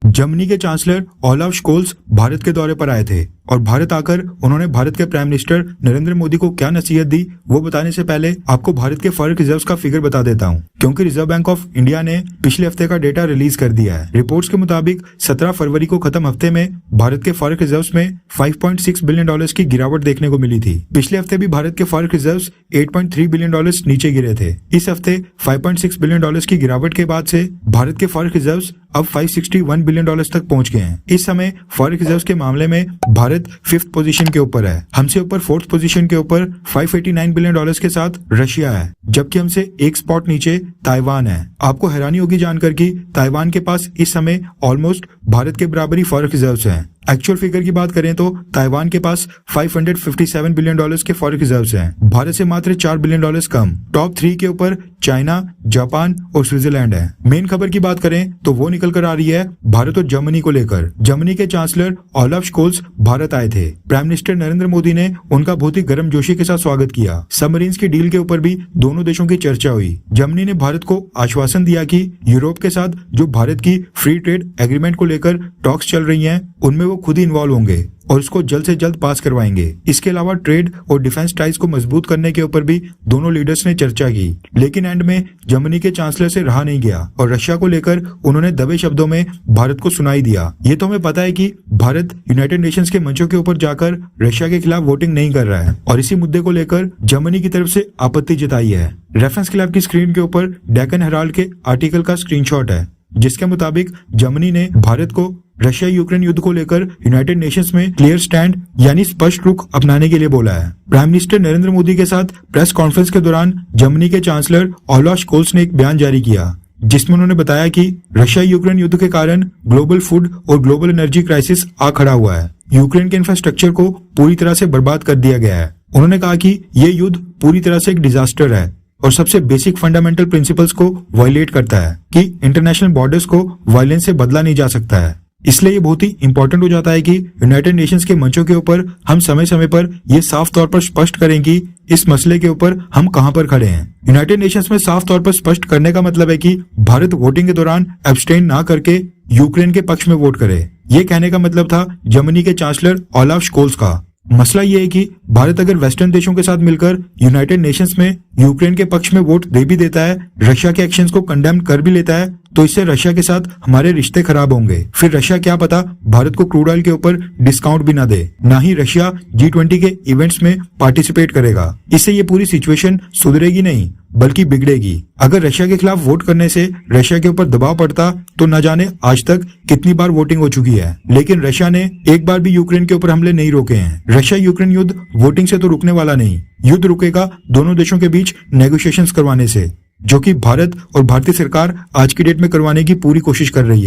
Germany के chancellor Olaf Scholes Bharat के दौरे पर आए थे और भारत आकर उन्होंने भारत के प्राइम मिनिस्टर नरेंद्र मोदी को क्या नसीहत दी वो बताने से पहले आपको भारत के फॉरेन रिजर्व्स का फिगर बता देता हूं, क्योंकि रिजर्व बैंक ऑफ इंडिया ने पिछले हफ्ते का डेटा रिलीज कर दिया है। रिपोर्ट्स के मुताबिक 17 फरवरी को खत्म हफ्ते में भारत के फॉरेन रिजर्व्स में $5.6 बिलियन की गिरावट देखने को मिली थी। पिछले हफ्ते भी भारत के फॉरेन रिजर्व्स $8.3 बिलियन नीचे गिरे थे। इस हफ्ते $5.6 बिलियन की गिरावट के बाद से भारत के फॉरेन रिजर्व्स अब $561 बिलियन तक पहुंच गए हैं। इस समय फॉरेन रिजर्व्स के मामले में भारत 5th पोजीशन के ऊपर है। हमसे ऊपर 4th पोजीशन के ऊपर $589 बिलियन के साथ रशिया है, जबकि हमसे एक स्पॉट नीचे ताइवान है। आपको हैरानी होगी जानकर कि ताइवान के पास इस समय ऑलमोस्ट भारत के बराबरी फॉरेन रिजर्व्स हैं। एक्चुअल फिगर की बात करें तो ताइवान के पास $557 बिलियन के फॉरेन रिजर्व्स हैं, भारत से मात्र $4 बिलियन कम। टॉप 3 के ऊपर चाइना, जापान और स्विट्जरलैंड है। मेन खबर की बात करें तो वो निकल कर आ रही है भारत और जर्मनी को लेकर। जर्मनी के चांसलर ओलाफ स्कोल्स भारत आए थे। प्राइम मिनिस्टर नरेंद्र मोदी ने उनका बहुत ही गर्मजोशी के साथ स्वागत किया। सबमरीन्स की डील के ऊपर भी दोनों देशों की चर्चा हुई। जर्मनी ने भारत को आश्वासन दिया कि यूरोप के साथ जो भारत की फ्री ट्रेड एग्रीमेंट को लेकर टॉक्स चल रही हैं, उनमें वो खुद ही इन्वॉल्व होंगे और उसको जल्द से जल्द पास करवाएंगे। इसके अलावा ट्रेड और डिफेंस टाइज को मजबूत करने के ऊपर भी दोनों लीडर्स ने चर्चा की। लेकिन एंड में जर्मनी के चांसलर से रहा नहीं गया और रशिया को लेकर उन्होंने दबे शब्दों में भारत को सुनाई दिया। ये तो हमें पता है कि भारत यूनाइटेड नेशंस के मंचों के ऊपर जाकर रशिया के खिलाफ वोटिंग नहीं कर रहा है और इसी मुद्दे को लेकर जर्मनी की तरफ से आपत्ति जताई है। रेफरेंस क्लब की स्क्रीन के ऊपर डेक्कन हेराल्ड के आर्टिकल का स्क्रीनशॉट है, जिसके मुताबिक जर्मनी ने भारत को रशिया यूक्रेन युद्ध को लेकर यूनाइटेड नेशंस में क्लियर स्टैंड यानी स्पष्ट रुख अपनाने के लिए बोला है। प्राइम मिनिस्टर नरेंद्र मोदी के साथ प्रेस कॉन्फ्रेंस के दौरान जर्मनी के चांसलर ओलाफ स्कोल्स ने एक बयान जारी किया, जिसमें उन्होंने बताया कि रशिया यूक्रेन युद्ध के कारण ग्लोबल फूड और ग्लोबल एनर्जी क्राइसिस आ खड़ा हुआ है। यूक्रेन के इंफ्रास्ट्रक्चर को पूरी तरह से बर्बाद कर दिया गया है। उन्होंने कहा कि ये युद्ध पूरी तरह से एक डिजास्टर है और सबसे बेसिक फंडामेंटल प्रिंसिपल्स को वायलेट करता है कि इंटरनेशनल बॉर्डर्स को वायलेंस से बदला नहीं जा सकता है। इसलिए ये बहुत ही इंपॉर्टेंट हो जाता है कि यूनाइटेड नेशंस के मंचों के ऊपर हम समय समय पर ये साफ तौर पर स्पष्ट करें कि इस मसले के ऊपर हम कहां पर खड़े हैं। यूनाइटेड नेशंस में साफ तौर पर स्पष्ट करने का मतलब है कि भारत वोटिंग के दौरान एब्सटेन ना करके यूक्रेन के पक्ष में वोट करे। ये कहने का मतलब था जर्मनी के चांसलर ओलाफ स्कोल्स का। मसला ये है कि भारत अगर वेस्टर्न देशों के साथ मिलकर यूनाइटेड नेशंस में यूक्रेन के पक्ष में वोट दे भी देता है, रशिया के एक्शंस को कंडेम कर भी लेता है, तो इससे रशिया के साथ हमारे रिश्ते खराब होंगे। फिर रशिया क्या पता भारत को क्रूड ऑयल के ऊपर डिस्काउंट भी ना दे, ना ही रशिया G20 के इवेंट्स में पार्टिसिपेट करेगा। इससे ये पूरी सिचुएशन सुधरेगी नहीं बल्कि बिगड़ेगी। अगर रशिया के खिलाफ वोट करने से रशिया के ऊपर दबाव पड़ता तो न जाने आज तक कितनी बार वोटिंग हो चुकी है, लेकिन रशिया ने एक बार भी यूक्रेन के ऊपर हमले नहीं रोके हैं। रशिया यूक्रेन युद्ध वोटिंग से तो रुकने वाला नहीं, युद्ध रुकेगा दोनों देशों के बीच नेगोशिएशंस करवाने से, जो कि भारत और भारतीय सरकार आज की डेट में करवाने की पूरी कोशिश कर रही है।